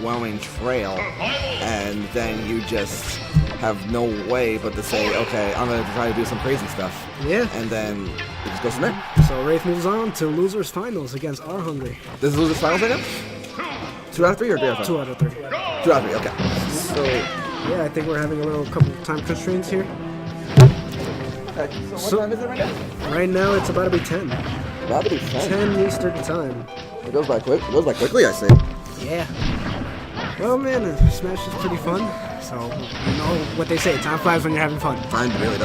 overwhelming trail, and then you just have no way but to say, okay, I'm going to try to do some crazy stuff. Yeah. And then it just goes from there. So Wraith moves on to losers finals against ArHungry. This is losers finals right now? 2 out of 3 or 3 out of 5? 2 out of 3. 2 out of 3, okay. So, yeah, I think we're having a little couple time constraints here. okay. So what time is it right now? Right now it's about to be 10. About to be 10. 10 Eastern time. It goes by quick. It goes by quickly, I see. Yeah. Well, man, Smash is pretty fun. So, you know what they say, time flies when you're having fun. Time really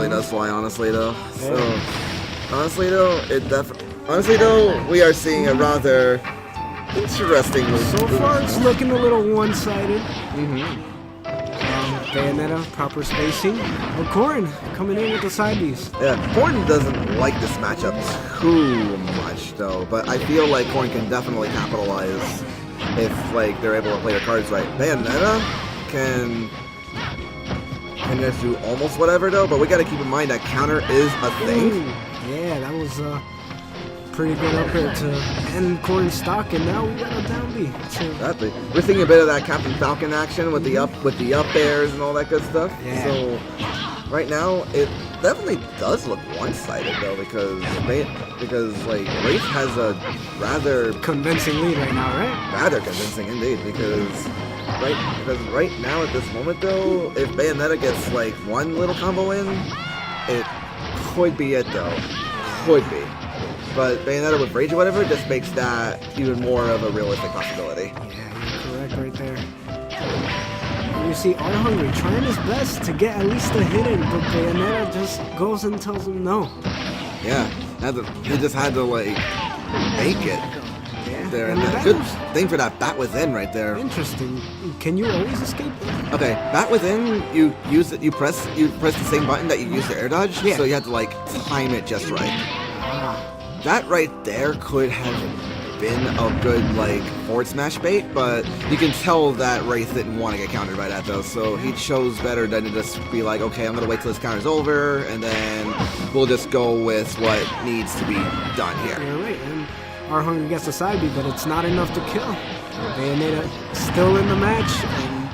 does fly, honestly, though. So, honestly, though, we are seeing a rather interesting move. So far, it's looking a little one-sided. Mm-hmm. Bayonetta, proper spacing. Oh, Corrin coming in with the side Bs. Yeah, Corrin doesn't like this matchup too much, though. But I feel like Corrin can definitely capitalize if, like, they're able to play their cards right. Bayonetta can just do almost whatever, though. But we got to keep in mind that counter is a thing. Ooh, yeah, that was pretty good up here to end Corrin's stock, and now we got a down B. Exactly. We're seeing a bit of that Captain Falcon action with the up airs and all that good stuff. Yeah. So right now it definitely does look one-sided though, because like Wraith has a rather convincing lead right now, right? Rather convincing indeed, because right now at this moment though, if Bayonetta gets like one little combo in, it could be it though. Could be. But Bayonetta with Rage or whatever just makes that even more of a realistic possibility. Yeah, you're correct right there. And you see ArHungry trying his best to get at least a hit in, but Bayonetta just goes and tells him no. Yeah, he just had to like make it there, and that good thing for that bat within right there. Interesting. Can you always escape? Okay, bat within, you use it. You press the same button that you use the air dodge, so you have to like time it just right. That right there could have been a good like forward smash bait, but you can tell that Wraith didn't want to get countered by that though, so he chose better than to just be like, okay, I'm gonna wait till this counter's over, and then we'll just go with what needs to be done here. You're right, and ArHungry gets the side B, but it's not enough to kill. Bayonetta still in the match, and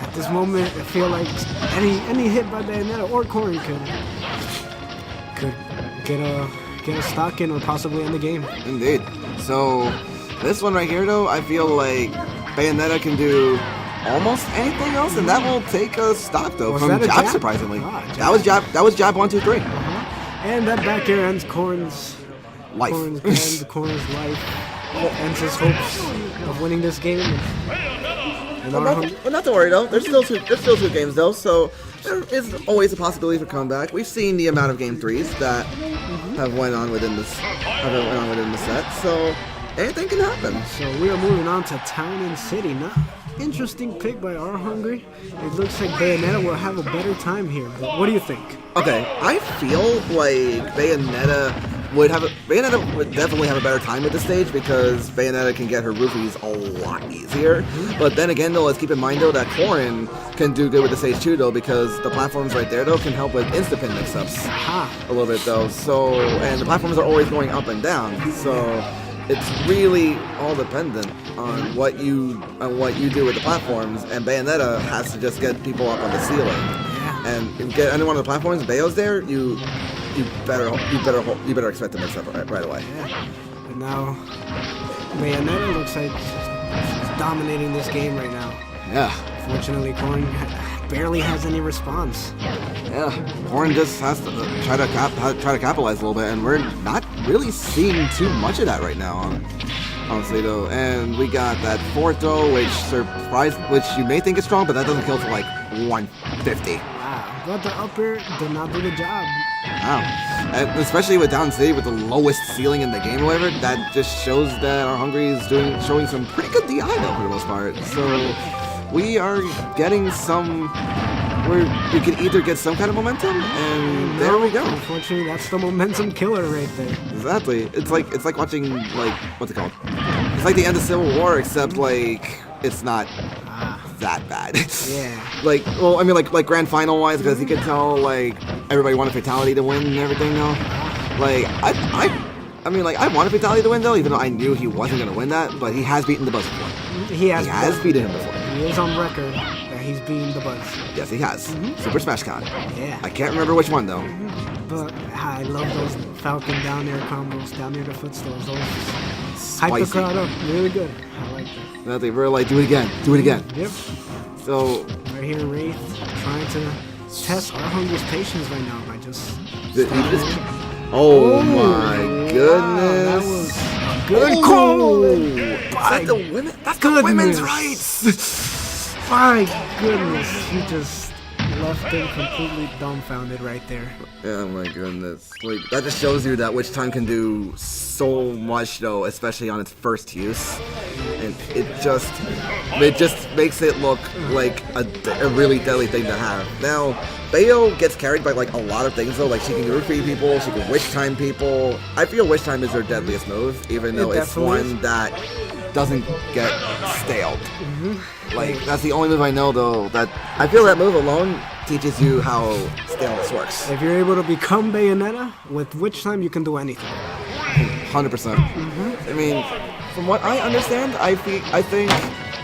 at this moment, I feel like any hit by Bayonetta or Corrin could get a stock in or possibly end the game. Indeed. So this one right here though, I feel like Bayonetta can do almost anything else, and that will take a stock though from jab, surprisingly. Jab. That was jab 1, 2, 3. And that back air ends Corrin's life. Corrin's life. Ends his hopes of winning this game. But not to worry though. There's still two games though, so there is always a possibility for comeback. We've seen the amount of game 3s that have went on within the set, so anything can happen. So we are moving on to Town and City now. Interesting pick by ArHungry. It looks like Bayonetta will have a better time here, but what do you think? Okay, I feel like Bayonetta would definitely have a better time at this stage, because Bayonetta can get her roofies a lot easier. But then again though, let's keep in mind though that Corrin can do good with the stage too though, because the platforms right there though can help with insta-pin mix-ups a little bit though. So, and the platforms are always going up and down, so it's really all dependent on what you do with the platforms, and Bayonetta has to just get people up on the ceiling. And if you get any one of the platforms, Bayo's there, you better expect to mix up right away. Yeah. But now Bayonetta looks like she's dominating this game right now. Yeah. Fortunately, Corrin barely has any response. Yeah, Corrin just has to try to capitalize a little bit, and we're not really seeing too much of that right now, honestly though. And we got that fourth throw, which you may think is strong, but that doesn't kill for like 150. Wow, but the up air did not do the job. Wow, and especially with Down City with the lowest ceiling in the game or whatever, that just shows that ArHungry is showing some pretty good DI though for the most part. So we are getting some. We can either get some kind of momentum, and there we go. Unfortunately, that's the momentum killer right there. Exactly. It's like watching, like, what's it called? It's like the end of Civil War, except like it's not that bad. Yeah. Like, well, I mean, like grand final wise, because you can tell like everybody wanted fatality to win and everything. Though, like I mean, like, I wanted Vitality to win, though, even though I knew he wasn't going to win that, but he has beaten the Buzz before. He has beaten him before. He is on record that he's beaten the Buzz. Yes, he has. Super Smash Con. Yeah. I can't remember which one, though. But I love those Falcon down air combos, down near the footstools. Those hype the crowd up. Really good. I like that. Now they were like, do it again. Do it again. Yep. So... Right here, Wraith trying to test ArHungry's patience right now by just... Oh my goodness. That was good call. Is that the women? That's the women's rights. My goodness. He just left him completely dumbfounded right there. Oh my goodness. Like, that just shows you that Witch Time can do so much, though, especially on its first use. And it just makes it look like a really deadly thing to have. Now, Bayo gets carried by like a lot of things though, like she can roofie people, she can Wish Time people. I feel Wish Time is her deadliest move, even though it's one that doesn't get staled. Like, that's the only move I know though, that I feel that move alone teaches you how staleness works. If you're able to become Bayonetta, with Witch Time you can do anything. 100%. I mean, from what I understand, I think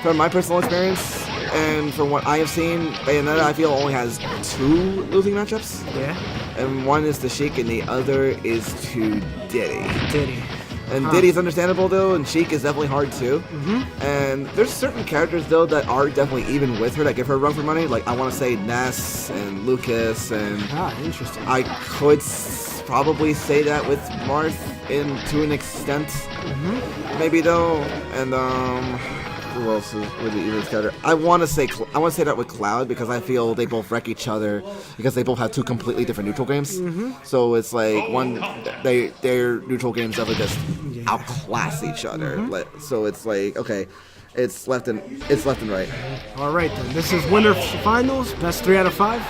from my personal experience and from what I have seen, Bayonetta I feel only has 2 losing matchups. Yeah. And one is to Sheik and the other is to Diddy. Diddy. And Diddy's understandable though, and Sheik is definitely hard too. And there's certain characters though that are definitely even with her that give her a run for money. Like I want to say Ness and Lucas and... interesting. I could probably say that with Marth to an extent. Maybe though. And who else is with the easiest character? I want to say that with Cloud because I feel they both wreck each other because they both have 2 completely different neutral games. So it's like their neutral games definitely just outclass each other. So it's like, okay, it's left and right. All right then. This is winner finals, best 3 out of 5.